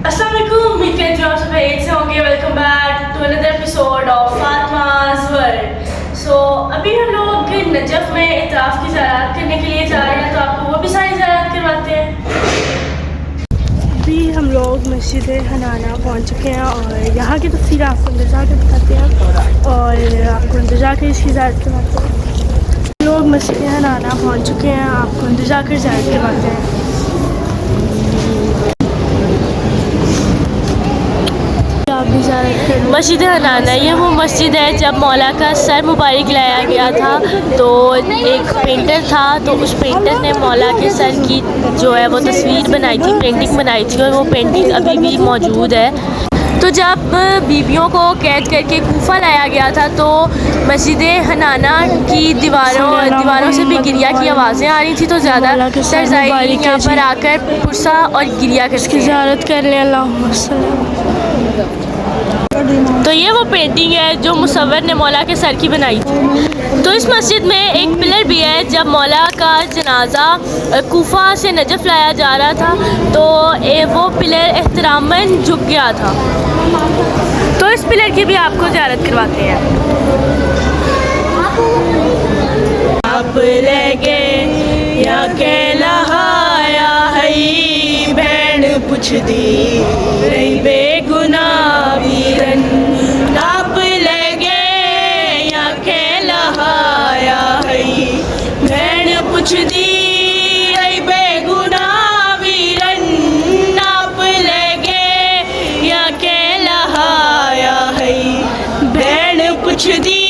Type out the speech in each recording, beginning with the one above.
अस्सलाम वालेकुम, उम्मीद करती हूँ आप सब खैरियत से होंगे। Welcome back to another episode of Fatima's world. So अभी हम लोग नजफ़ में इताफ़ की ज़ियारत करने के लिए जा रहे हैं, तो आपको वो भी सारी ज़ियारत करवाते हैं। अभी हम लोग मस्जिद हनाना पहुँच चुके हैं और यहाँ की तस्वीर आपको अंदर जाकर दिखाते हैं और आपको अंदर जाकर इसकी ज़ियारत करवाते हैं। लोग मस्जिद हनाना पहुँच चुके हैं, आपको अंदर जाकर ज़ियारत करवाते हैं। मस्जिद हनाना ये वो मस्जिद है जब मौला का सर मुबारक लाया गया था, तो एक पेंटर था, तो उस पेंटर ने मौला के सर की जो है वो तस्वीर बनाई थी, पेंटिंग बनाई थी, और वो पेंटिंग अभी भी मौजूद है। तो जब बीबियों को कैद करके कूफा लाया गया था, तो मस्जिद हनाना की दीवारों से भी गिरिया की आवाज़ें आ रही थी, तो ज़्यादा सरज़ाई यहाँ पर आकर पुरसा और गिरिया की ज़ियारत कर लें। अल्लाह। तो ये वो पेंटिंग है जो मुसव्विर ने मौला के सर की बनाई थी। तो इस मस्जिद में एक पिलर भी है, जब मौला का जनाजा कूफा से नजफ़ लाया जा रहा था, तो वो पिलर एहतरामन झुक गया था। तो इस पिलर की भी आपको ज़ियारत करवाते हैं। आप लगे या कहलाया है भैन पुछ दी रही बेगुनाह वीरन, आप लगे या कहलाया है भैन पुछ दी रही बेगुनाह वीरन, आप लगे या कहलाया है भैन पुछ दी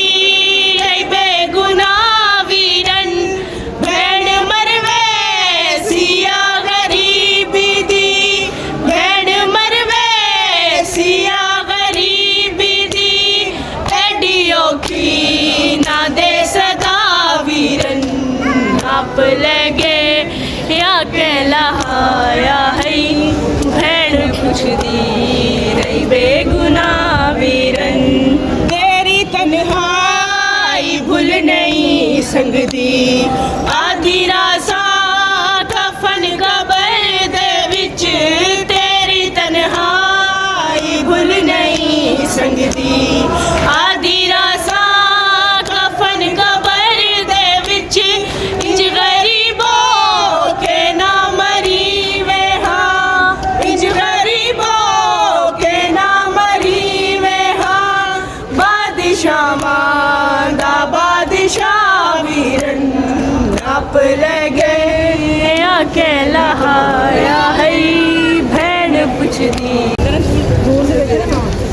आप लगे या कहलाया है भैन पुछ दी रही बेगुनाह वीरन, तेरी तन्हाई भूल नहीं संगदी आधी रासा कफन कबर दे विच, तेरी तन्हाई भूल नहीं संगदी आधी रासा कफन कबर दे विच, आप लगे या कहलाया है भैन पुछ दी।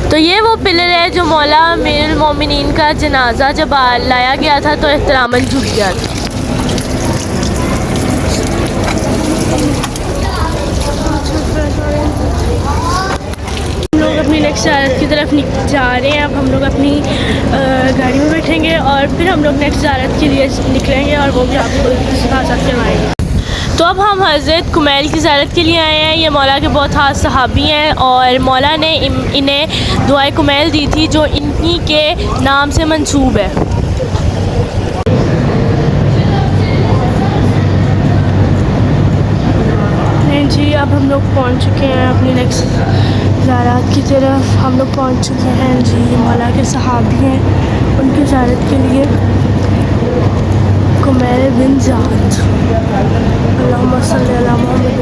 तो ये वो पिलर है जो मौला अमीरुल मोमिनीन का जनाजा जब लाया गया था, तो एहतरामन झुक गया था। अपनी नेक्स्ट ज़ियारत की तरफ जा रहे हैं। अब हम लोग अपनी गाड़ी में बैठेंगे और फिर हम लोग नेक्स्ट ज़ियारत के लिए निकलेंगे और वो भी आपको साथ करवाएंगे। तो अब हम हज़रत कुमैल की ज़ियारत के लिए आए हैं। ये मौला के बहुत ख़ास सहाबी हैं और मौला ने इन्हें दुआए कुमैल दी थी, जो इन्हीं के नाम से मंसूब है। जी अब हम लोग पहुंच चुके हैं अपनी नेक्स्ट ज़ियारत की तरफ। हम लोग पहुंच चुके हैं जी, मौला के सहाबी हैं, उनकी ज़ियारत के लिए कुमैल बिन ज़ाद। अल्लाहुम्मा सल्ली अला मुहम्मद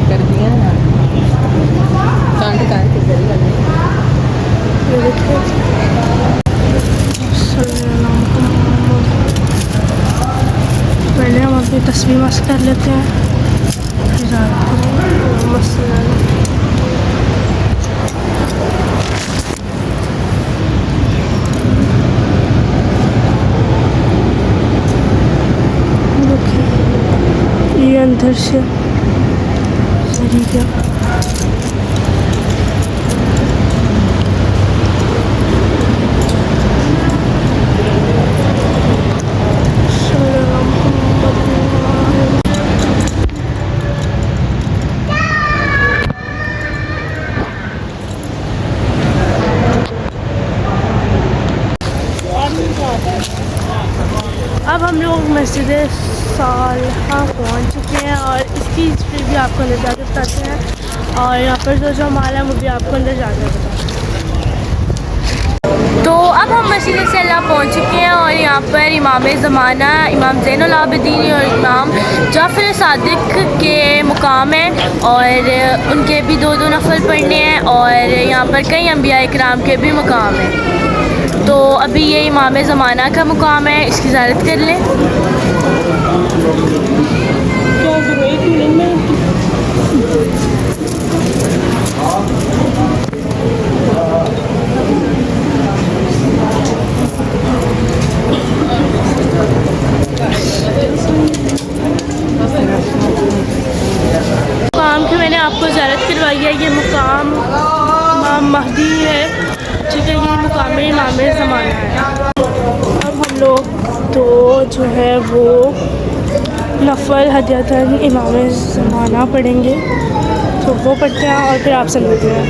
कर दिया पहले हम अपनी तस्वीर मस्त कर लेते हैं। ये अंदर से जरिया अब हम लोग मस्जिद सालहा पहुंच चुके हैं और इसकी हिस्ट्री भी आपको नज़र बताते हैं। और यहाँ पर जो माल है वो भी आपको अंदर जाकर बताऊँ। तो अब हम मस्जिद सल्ला पहुँच चुके हैं और यहाँ पर इमाम ज़माना इमाम ज़ैनुल आबिदीन और इमाम जाफ़र सादिक के मुकाम है और उनके भी दो नफल पढ़ने हैं और यहाँ पर कई अंबिया इकराम के भी मुकाम हैं। तो अभी ये इमाम ज़माना का मुकाम है, इसकी ज़ियारत कर लें। मुकाम की मैंने आपको ज़ियारत करवाई है। ये मुकाम इमाम महदी है, ठीक है। ये मुकाम इमाम ज़माना है। अब हम लोग तो जो है वो नफल हदियतन इमाम ज़माना पढ़ेंगे, तो वो पढ़ते हैं और फिर आपसे मिलते हैं।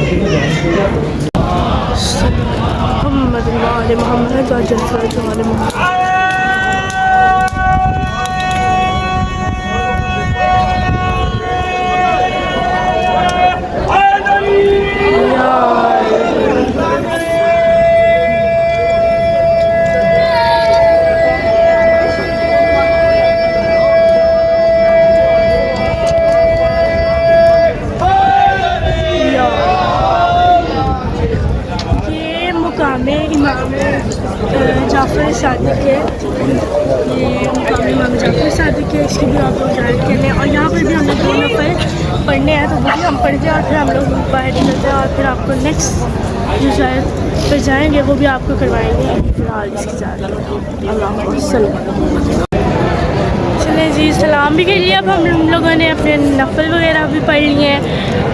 मोहम्मद जाफ़र सादिक है, ये मुकाम इमाम जाफ़र सादिक है, इसकी भी आप लोग ज़ियारत कर लें। और यहाँ पर भी हम लोग दो नफल पढ़ने हैं, तो वो भी हम पढ़ते हैं और फिर हम लोग बाहर निकलते हैं और फिर आपको नेक्स्ट जो ज़ियारत पर जाएंगे वो भी आपको करवाएंगे। फिलहाल इसकी ज़ियारत अल्लाह चलें जी, सलाम भी कर लिया। अब हम लोगों ने अपने नफल वगैरह भी पढ़ लिए हैं।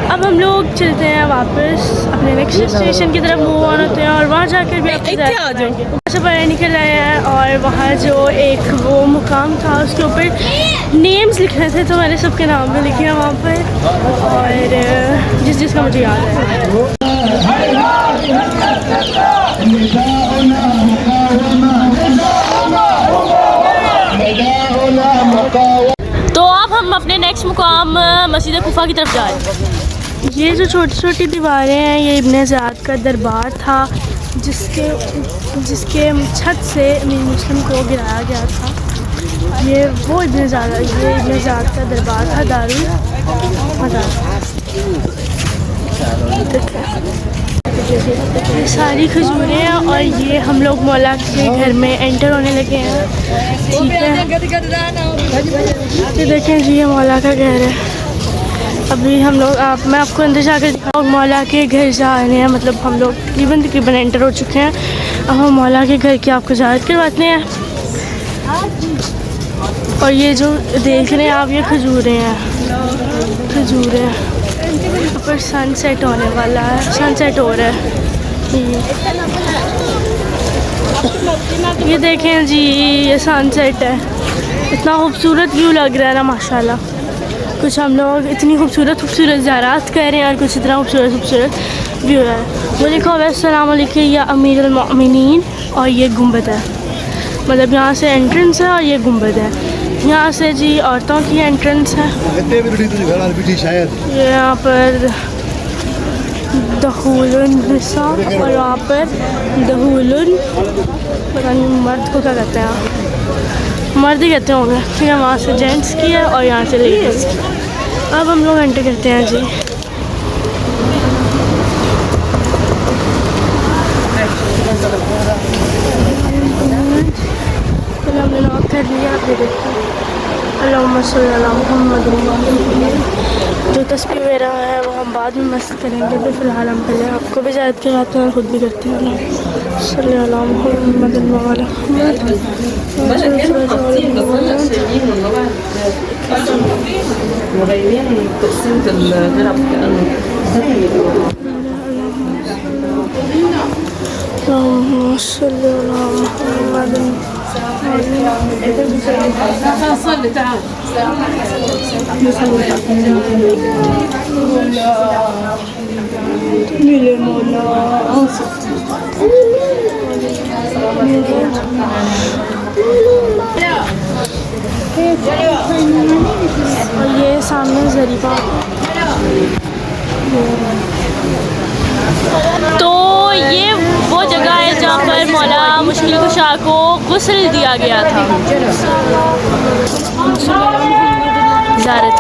अब हम लोग चलते हैं वापस अपने नेक्स्ट स्टेशन की तरफ मूव ऑन होते हैं और वहाँ जाकर भी आपको अच्छा बाहर निकल आए हैं। और वहाँ जो एक वो मुकाम था उसके ऊपर नेम्स लिखने थे, तो मैंने सबके नाम भी लिखे हैं वहाँ पर और जिसका मुझे याद है। तो अब हम अपने नेक्स्ट मुकाम मस्जिद कुफा की तरफ जा रहे हैं। ये जो छोटी छोटी दीवारें हैं ये इब्न ज़ियाद का दरबार था, जिसके छत से अमीर मुस्लिम को गिराया गया था। ये इब्न ज़ियाद का दरबार था, दारुल मदार। ये सारी खजूरें हैं और ये हम लोग मौला के घर में एंटर होने लगे हैं, ठीक है। ये देखें जी, ये मौला का घर है। अभी हम लोग मैं आपको अंदर जाकर दिखाऊँ। मौला के घर जा रहे हैं, मतलब हम लोग तकरीबन एंटर हो चुके हैं। अब हम मौला के घर की आपको ज़ियारत करवाते हैं। और ये जो देख रहे हैं आप, ये खजूरें हैं। पर सनसेट होने वाला है, सनसेट हो रहा है। ये देखें जी, ये सनसेट है। इतना खूबसूरत व्यू लग रहा है ना माशाल्लाह। कुछ हम लोग इतनी खूबसूरत ज़ियारत कर रहे हैं और कुछ इतना खूबसूरत व्यू है। वो लिखा हुआ है अस्सलाम वालेकुम या अमीरुल मोमिनीन, और ये गुंबद है, मतलब यहाँ से एंट्रेंस है और ये गुंबद है। यहाँ से जी औरतों की एंट्रेंस है। ये यहाँ पर दखूलुन निसा और यहाँ पर दखूलुन, पता नहीं मर्द को क्या कहते हैं, मर्द ही कहते होंगे। फिर वहाँ से जेंट्स की है और यहाँ से लेडीज़ की। अब हम लोग एंटर करते हैं जी। हमने लॉक कर लिया। अल्लाहुम्मा सल्ली अला मुहम्मद। जो तस्बीह मेरा है वो हम बाद में मस्त करेंगे, तो फ़िलहाल हम पहले आपको भी ज़ियारत कराते हैं, खुद भी करते हैं। सल्ली अला मुहम्मद मिले मौला। और ये सामने ज़रीफ़ा अकील कुशा को गुस्ल दिया गया था। ज़ियारत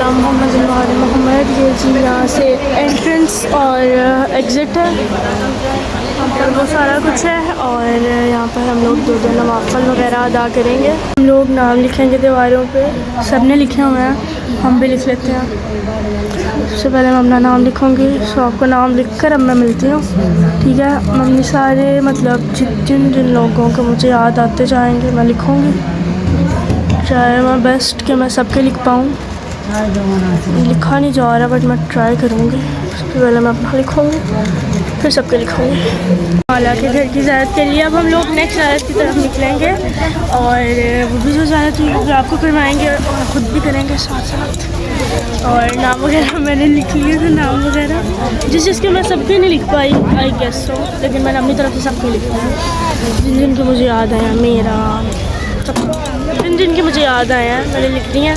मोहम्मद। ये जी यहाँ से एंट्रेंस और एग्ज़िट है, यहाँ पर वो सारा कुछ है। और यहाँ पर हम लोग 2 नवाफिल वगैरह अदा करेंगे। हम लोग नाम लिखेंगे दीवारों पे, सब ने लिखे हुए हैं, हम भी लिख लेते हैं। सबसे पहले मैं अपना नाम लिखूँगी, सो आपको नाम लिख कर अब मैं मिलती हूँ, ठीक है। मम्मी सारे मतलब जिन जिन लोगों को मुझे याद आते जाएंगे मैं लिखूँगी, ट्राई माई बेस्ट कि मैं सबके लिख पाऊँ। लिखा नहीं जा रहा बट मैं ट्राई करूँगी। सबसे पहले मैं अपना लिखूँगी, फिर सबके लिखूँगी। मौला के घर की ज़ियारत के लिए अब हम लोग नेक्स्ट ज़ियारत की तरफ निकलेंगे, और वो भी जो ज़ियारत हुई वो भी आपको करवाएंगे और ख़ुद भी करेंगे साथ साथ। और नाम वगैरह मैंने लिख लिए थे, नाम वगैरह जिसके मैं सबके नहीं लिख पाई आई गेस सो, लेकिन मैंने अपनी तरफ से सबको लिखा है। जिन जिन के मुझे याद आया, मेरा जिन जिन के मुझे याद आया मैंने लिख दिया।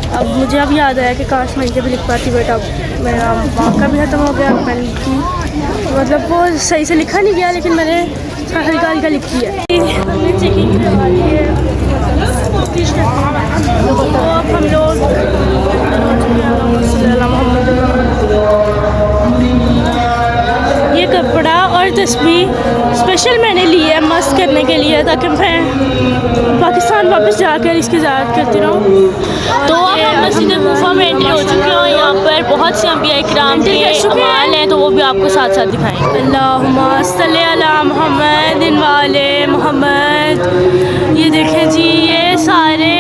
अब मुझे अब याद आया कि काश मैं इनके भी लिख पाती, बट अब मेरा मौका भी ख़त्म हो गया। मैंने की मतलब वो सही से लिखा नहीं गया, लेकिन मैंने हल्का हल्का लिख दिया। चेकिंग करवा दी है, तो अब हम लोग ये कपड़ा और तस्वीर स्पेशल मैंने ली है मस्त करने के लिए, ताकि मैं पाकिस्तान वापस जाकर इसकी ज़ियारत करती रहूँ। तो अब हम मस्जिद कूफा में एंट्री हो चुके हैं। यहाँ पर बहुत से अंबिया इकराम के अमाल हैं, तो वो भी आपको साथ साथ दिखाएंगे। अल्लाहुम्मा सल्ली अला मुहम्मद वाले मोहम्मद। ये देखें जी, ये सारे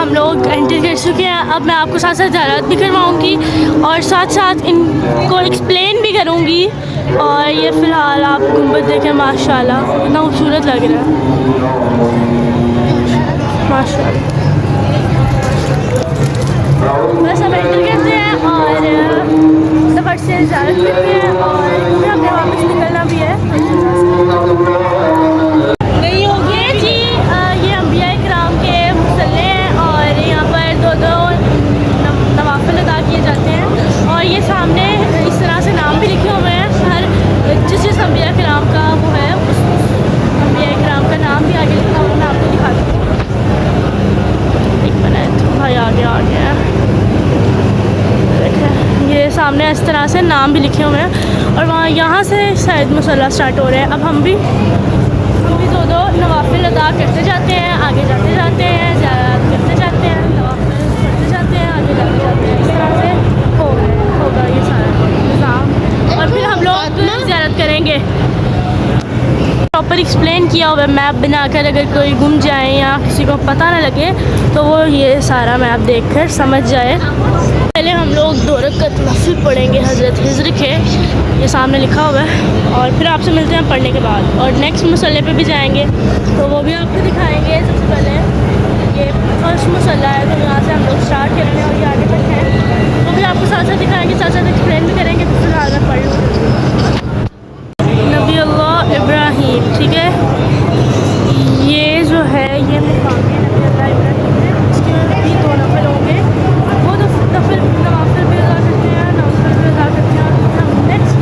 हम लोग एंट्री कर चुके हैं। अब मैं आपको साथ साथ ज़ियारत भी करवाऊँगी और साथ साथ इनको एक्सप्लेन भी करूँगी। और ये फ़िलहाल आप गुंबद देखें, माशाल्लाह इतना खूबसूरत लग रहा है, माशाल्लाह। बस अब एंटर करते हैं और सफ़र से ज़ियारत करते हैं, और हमें वापस निकलना भी है। नहीं हो गया जी, ये अंबिया इकराम के मुसल्ले हैं, और यहाँ पर 2 नवाफिल अदा किए जाते हैं। और ये सामने इस तरह से नाम भी लिखे हुए हैं, हर जिस अंबिया इकराम का वो है, उस अंबिया इकराम का नाम भी आगे लिखा हुआ, मैं आपको दिखाती हूँ। एक मिनट भाई, आगे आ गया देखें, ये सामने इस तरह से नाम भी लिखे हुए हैं। और वहाँ यहाँ से शायद मुसल्ला स्टार्ट हो रहे हैं। अब हम भी 2 नवाफिल अदा करते जाते हैं, आगे जाते जाते हैं, ज़ियारत करते जाते हैं, नवाफिल करते जाते हैं, आगे जाते जाते हैं। इस तरह से होगा ये सारा निज़ाम, और फिर हम लोग ज़ियारत करेंगे। प्रॉपर एक्सप्लेन किया हुआ मैप बनाकर, अगर कोई गुम जाए या किसी को पता ना लगे तो वो ये सारा मैप देखकर समझ जाए। पहले हम लोग 2 रकात नफिल पढ़ेंगे हज़रत हिज़्र के, ये सामने लिखा हुआ है, और फिर आपसे मिलते हैं पढ़ने के बाद। और नेक्स्ट मुसल्ले पे भी जाएंगे, तो वो भी आपको दिखाएंगे। सबसे पहले ये फर्स्ट मुसल्ला है, तो यहाँ से हम लोग स्टार्ट करते हैं और ये आगे तक है, वो भी आपको साथ साथ दिखाएँगे, साथ साथ एक्सप्लेन भी करेंगे। तो फिलहाल मैं पढ़ लूँ नबी अल्लाह इब्राहीम, ठीक है। ये जो है ये मुकाम है नबी अल्लाह इब्राहीम है, इसके भी 2 नफल होंगे। वो तो नफल नवाफिल भी अदा करते हैं, नवाफिल भी अदा करते हैं, और हम नेक्स्ट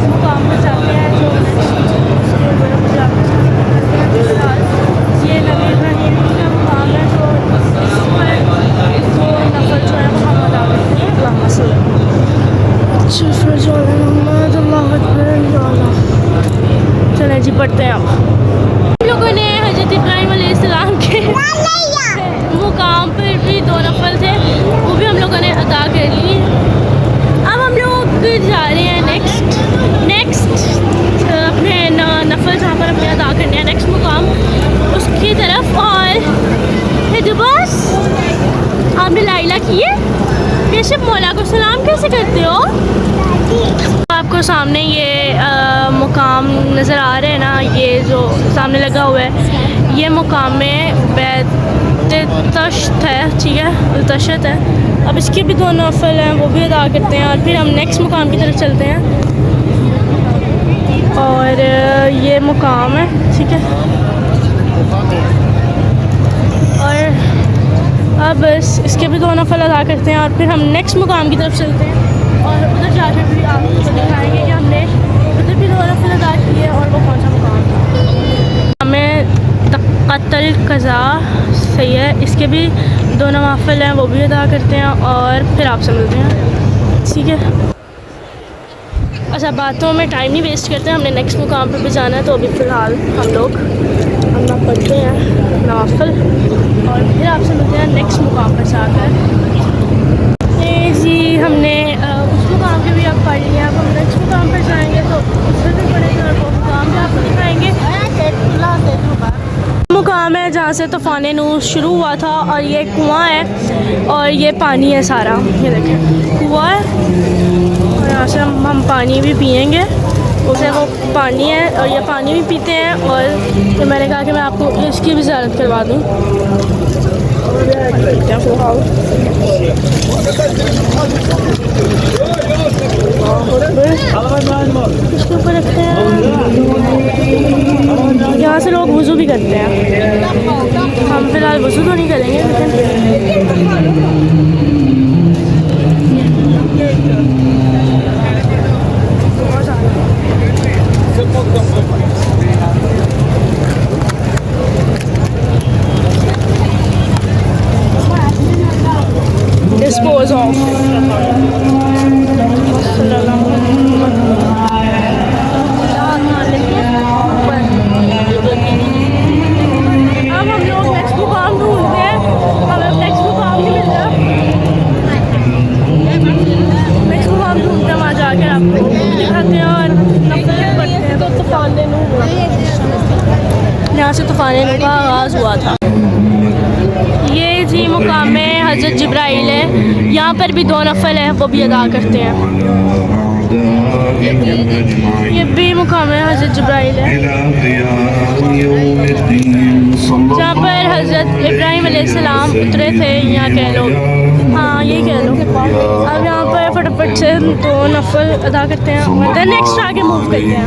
मुकाम पर जाते हैं जो इसके ऊपर हम जाते हैं। फिलहाल ये नबी इब्राहीम का मुकाम है, तो इस पर 2 नफल जो है वो हम अदा करते हैं। चलें जी, पढ़ते हैं। हम लोगों ने हज़रत इब्राहीम अलैहिस्सलाम के मुकाम पर भी 2 नफल थे, वो भी हम लोगों ने अदा कर लिए। अब हम लोग जा रहे हैं नेक्स्ट अपने नफल जहाँ पर अपने अदा करने हैं, नेक्स्ट मुकाम उसकी तरफ। और बस आपने लाइला किए, बेशक मौला को सलाम कैसे करते हो? आपको सामने ये मुकाम नज़र आ रहे हैं ना, ये जो सामने लगा हुआ है, ये मुकाम में बैत-ए-तश्त है, ठीक है, तशत है। अब इसके भी 2 नफल हैं, वो भी अदा करते हैं, और फिर हम नेक्स्ट मुकाम की तरफ चलते हैं। और ये मुकाम है, ठीक है। और अब इसके भी 2 नफल अदा करते हैं, और फिर हम नेक्स्ट मुकाम की तरफ चलते हैं, और उधर जाकर भी आपको दिखाएंगे कि हमने दो नफल अदा किए और वो कौन सा मुकाम था? हमें तक़त्तुल क़ज़ा सही है, इसके भी 2 नवाफिल हैं, वो भी अदा करते हैं और फिर आपसे मिलते हैं, ठीक है। अच्छा, बातों में टाइम नहीं वेस्ट करते हैं, हमने नेक्स्ट मुकाम पर भी जाना है। तो अभी फ़िलहाल हम लोग अपना पढ़ते हैं नवाफिल और फिर आपसे मिलते हैं नेक्स्ट मुकाम पर जाकर। जी, हमने उस मुकाम के भी अब पढ़ लिया, अब हम नेक्स्ट मुकाम पर जाएंगे तो उससे भी पढ़ेंगे और वो मुकाम भी आपको दिखाएंगे। मुकाम है जहाँ से तूफ़ान नूह शुरू हुआ था और ये कुआं है और ये पानी है सारा, ये देखें कुआं है और यहाँ से हम पानी भी पिएंगे। उसे वो पानी है और ये पानी भी पीते हैं। और तो मैंने कहा कि मैं आपको इसकी भी ज़ियारत करवा दूँ। इसके ऊपर रखते हैं, यहाँ से लोग वज़ू भी करते हैं। हम फिलहाल वज़ू तो नहीं करेंगे डिस्पोज ऑफ। अब हम लोग नेक्स्ट मुकाम ढूंढते हैं, हमें नेक्स्ट मुकाम नहीं मिल रहा। नेक्स्ट मुकाम ढूंढते हैं, वहाँ जाकर आपको दिखाते हैं और नफल पढ़ते हैं। तो तूफ़ान नूह, यहाँ से तूफ़ान नूह का आगाज़ हुआ था। ये जी मुकाम में हज़रत जिब्राइल है, यहाँ पर भी 2 नफल है, वो भी अदा करते हैं। ये भी मुकाम है हज़रत जिब्राइल है, जहाँ पर हज़रत इब्राहीम अलैहिस्सलाम उतरे थे, यहाँ कह लो, हाँ ये कह लो। अब यहाँ पर फटाफट से 2 नफल अदा करते हैं और देन नेक्स्ट आगे मूव करते हैं।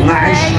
12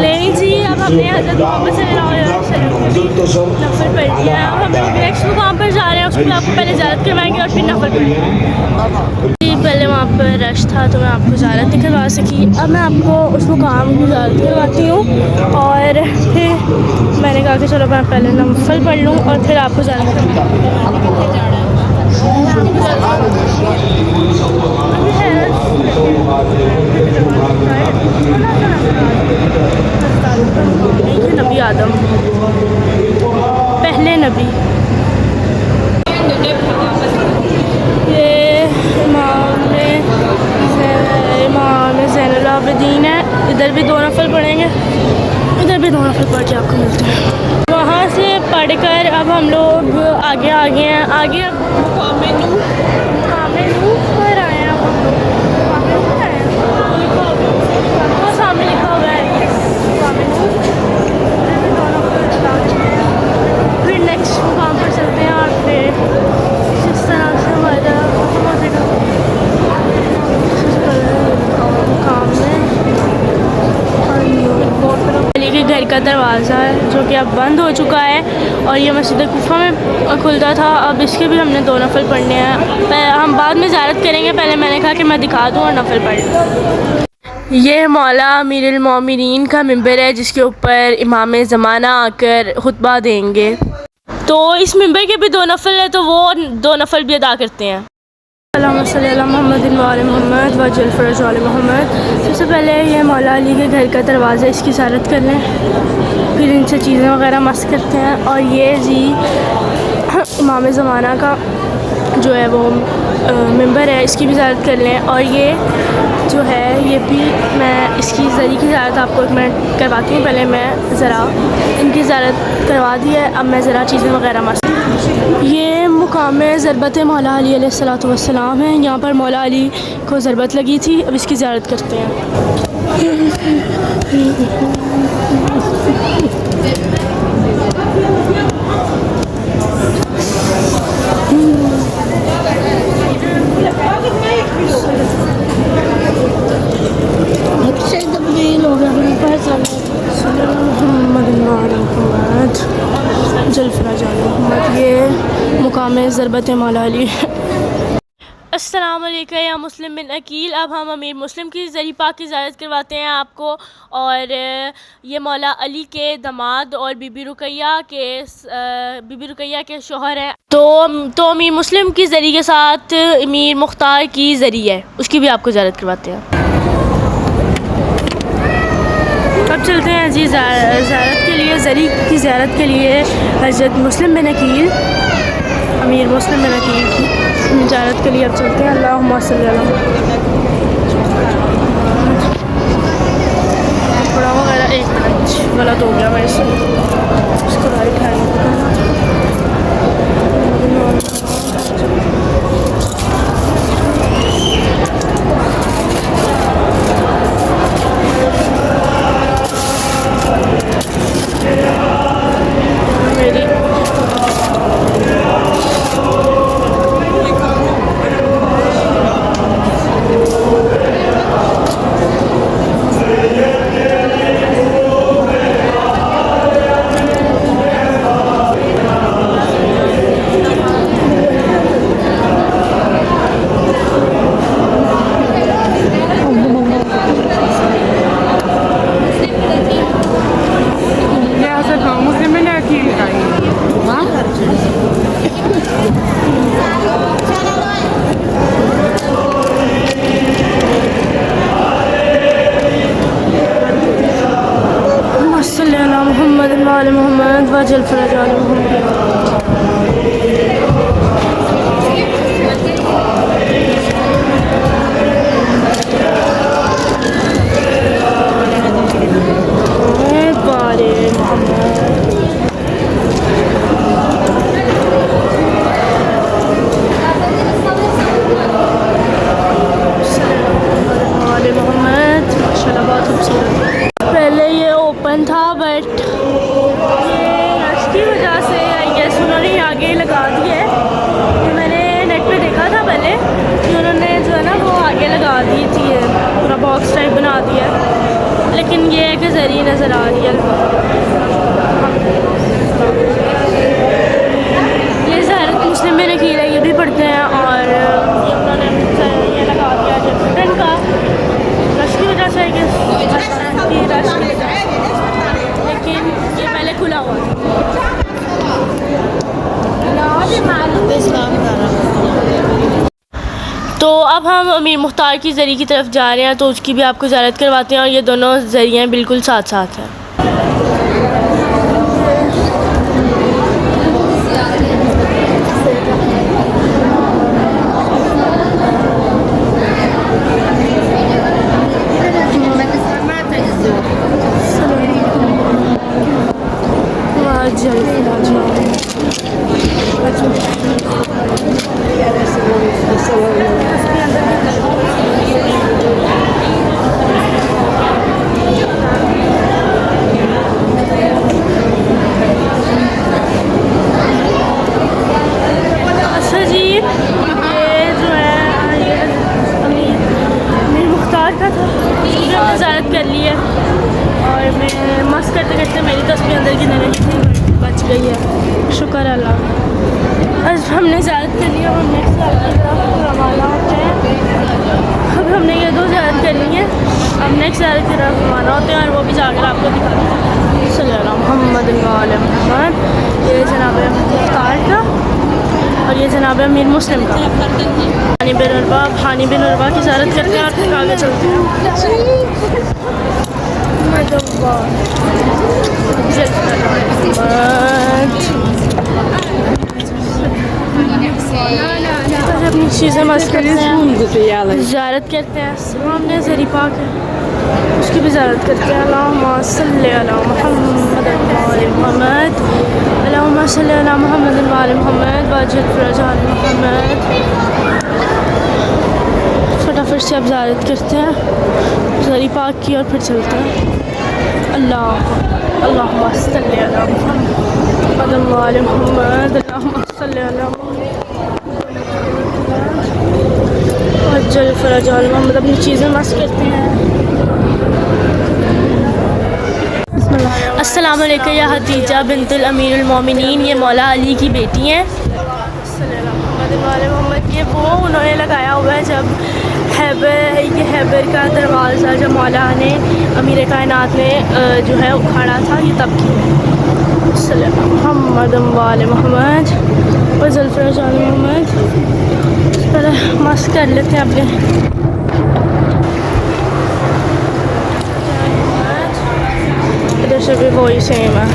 नहीं जी, अब हमने हज़रत मोहम्मद सल्लल्लाहु अलैहि वसल्लम नफल पढ़ लिया है। अब हम नेक्स्ट मुकाम पर जा रहे हैं, उसको आपको पहले ज़ियारत करवाएंगे और फिर नफल पढ़ेंगे। जी, पहले वहाँ पर रश था तो मैं आपको ज़ियारत नहीं करवा सकी, अब मैं आपको उस मुकाम की ज़ियारत करवाती हूँ। और फिर मैंने कहा कि चलो मैं पहले नफल पढ़ लूँ और फिर आपको ज़ियारत करवाऊँ। नबी आदम पहले नबी, ये इमाम ज़ैनुल आबिदीन है। इधर भी 2 नफल पढ़ेंगे, इधर भी 2 नफल पढ़ के आपको मिलते हैं। वहाँ से पढ़कर अब हम लोग आगे आ गए हैं, आगे मुकाम नूह पर आए हैं। हम लोग वो सामने लिखा हुआ है मुकाम नूह। फिर नेक्स्ट मुकाम पर चलते हैं और फिर जिस तरह से हमारा मुकाम में अली के घर का दरवाज़ा है जो कि अब बंद हो चुका है और ये मस्जिद कुफा में खुलता था। अब इसके भी हमने 2 नफल पढ़ने हैं, हम बाद में ज़ियारत करेंगे। पहले मैंने कहा कि मैं दिखा दूँ और नफल पढ़ लूँ। ये मौला अमीरुल मोमिनीन का मिंबर है जिसके ऊपर इमाम ज़माना आकर खुतबा देंगे। तो इस मिंबर के भी 2 नफल है, तो वो 2 नफल भी अदा करते हैं। अल्लाहुम्मा सल्ली अला मुहम्मदिन व आले मुहम्मद वजल फ़रज आले मुहम्मद। सबसे पहले ये मौला अली के घर का दरवाज़ा, इसकी ज़ियारत कर लें, फिर इनसे चीज़ें वगैरह मस करते हैं। और ये जी इमाम ज़माना का जो है वो मिंबर है, इसकी भी ज़ियारत कर लें। और ये जो है ये भी मैं इसकी ज़री की ज़ियारत आपको एक मिनट करवाती हूँ। पहले मैं ज़रा इनकी ज़ियारत करवा दी है, अब मैं ज़रा चीज़ें वगैरह मस। ये मुकाम ज़रबत मौला अली अलैहिस्सलातु वस्सलाम है, यहाँ पर मौला अली को ज़रबत लगी थी। अब इसकी ज़ियारत करते हैं। ज़रबत मौला अली। अस्सलाम वालेकुम या मुस्लिम बिन अकील। अब हम अमीर मुस्लिम की ज़री पाक की ज़ियारत करवाते हैं आपको, और ये मौला अली के दामाद और बीबी रुकैया के शोहर हैं। तो अमीर मुस्लिम की ज़री के साथ अमीर मुख्तार की ज़री है, उसकी भी आपको ज़ियारत करवाते हैं। अब चलते हैं जी ज़ियारत के लिए, ज़री की ज़ियारत के लिए हज़रत मुस्लिम बिन अकील, अमीर मुस्लिम बिन अकील की ज़ियारत के लिए अब चलते हैं। अल्लाहुम्मा सल्ली अला थोड़ा वगैरह, एक मिनट गलत हो गया मेरे से, इसको राइट हैंड मेरी मोहम्मद वजल फरज आल पहले ये ओपन था, बट की वजह से आई गेस उन्होंने आगे लगा दिया है। तो मैंने नेट पे देखा था पहले कि उन्होंने जो है ना वो आगे लगा दी थी, पूरा बॉक्स टाइप बना दिया, लेकिन ये है कि ज़री नज़र आ रही है। ये ज़ाहिरत मुस्लिम बिन अकील है, ये भी पढ़ते हैं, और उन्होंने ये लगा दिया जो बटन का रश की वजह से, लेकिन ये पहले खुला हुआ था। तो अब हम अमीर मुख्तार की ज़री की तरफ जा रहे हैं, तो उसकी भी आपको ज़ियारत करवाते हैं, और ये दोनों ज़रियाँ बिल्कुल साथ साथ हैं। अच्छा जी, ये जो है ये अमीर मुख्तार का था, उसकी हमने ज़ियारत कर ली है, और मैं मस्त करते करते मेरी तस्वीर अंदर की नजर बच गई है, शुक्र अल्लाह। आज हमने ज़ियारत कर लिया, हम नेक्स्ट ज़ियारत की तरफ रवाना होते हैं। अब हमने ये दो ज़ियारत कर ली है, अब नेक्स्ट ज़ियारत की तरफ रवाना होते हैं, और वो भी जाकर आपको दिखाते हैं। सल्लल्लाहु मोहम्मद मोहम्मद। ये जनाब मुख्तार का, और ये जनाब अमीर मुस्लिम का। हानी बिन उर्वा की ज़ियारत करते हैं और फिर आगे चलते हैं। अपनी चीज़ें मस्त करते हैं, ज़ियारत करते हैं। सामने ज़री पाक है, उसकी भी ज़ियारत करते हैं। अल्लाहुम्मा सल्ली अला मुहम्मद मोहम्मद, अल्लाहुम्मा सल्ली अला मुहम्मद मोहम्मद वजल फरज आल मोहम्मद। फटाफट से अब ज़ियारत करते हैं ज़री पाक की, और फिर चलते हैं। अल्लाहुम्मा सल्ली अला मुहम्मद मोहम्मद, अल्लाहुम्मा सल्ली अला वजल फरज आल मोहम्मद। अपनी चीज़ें मस्त करते हैं। अस्सलाम वालेकुम या हतीजा बिन्तुल अमीरुल मोमिनीन, ये मौला अली की बेटी हैं। मोहम्मद के वो उन्होंने लगाया हुआ है जब हैबर का दरवाज़ा जब मौला ने अमीर कायनात ने जो है उखाड़ा था, ये तब की है। मोहम्मद वाले मोहम्मद और जुल्फ़िकार वाले मोहम्मद। पहले मस्त कर लेते हैं अपने। इधर से भी वही सेम है।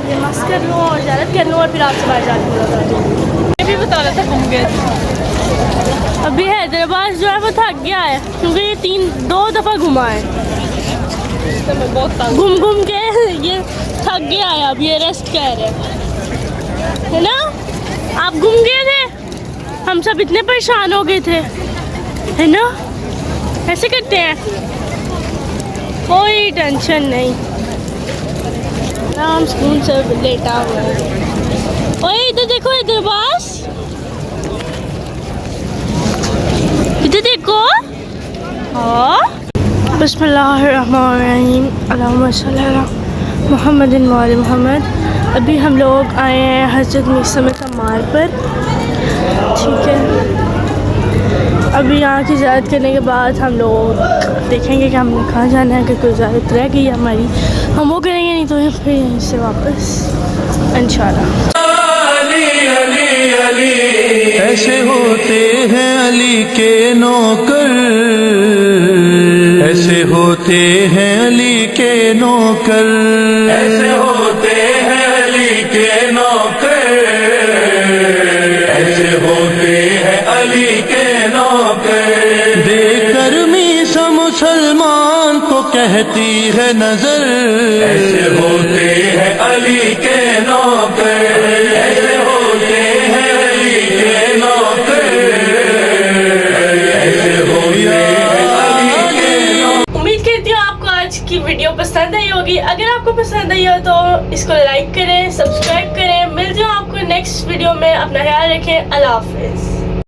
ये मस्त कर लूँ और ज़्यादा कर लूँ और फिर आपसे बाहर जाके ये भी बता रहा था घूम गए। अभी हैदराबाद जो है वो थक गया है क्योंकि ये 2 दफ़ा घुमा है, घूम घूम के ये थक गया है। अब ये रेस्ट कर रहे है ना। आप घूम गए थे, हम सब इतने परेशान हो गए थे, है ना। ऐसे करते हैं, कोई टेंशन नहीं, आराम सुकून से लेटा हुआ है। ओए इधर देखो, इधर बस इधर देखो। हाँ, बिस्मिल्लाहिर्रहमानिर्रहीम, अल्लाहुम्मा सल्ली अला मुहम्मदिन व आले मुहम्मद। अभी हम लोग आए हैं हज़रत मिसमत अम्मार पर, ठीक है। अभी यहाँ की ज़ियारत करने के बाद हम लोग देखेंगे कि हमने कहाँ जाना है। अगर कोई ज़ियारत रह गई है हमारी हम वो करेंगे, नहीं तो फिर यहीं से वापस इंशाल्लाह। ऐसे होते हैं अली के नौकर, ऐसे होते हैं अली के नौकर, ऐसे होते हैं अली के नौकर, ऐसे होते हैं अली के नौकर। देकर मीसा मुसलमान को कहती है नजर, ऐसे होते हैं अली के नौकर, ऐसे होते हैं अली के नौकर, ऐसे होते हैं अली के नौकर। उम्मीद करती हूँ आपको आज की वीडियो पसंद आई होगी। अगर आपको पसंद आई हो तो इसको लाइक करें, सब्सक्राइब करें। मिलती हूँ आपको नेक्स्ट वीडियो में। अपना ख्याल रखें। अल्लाह हाफिज़।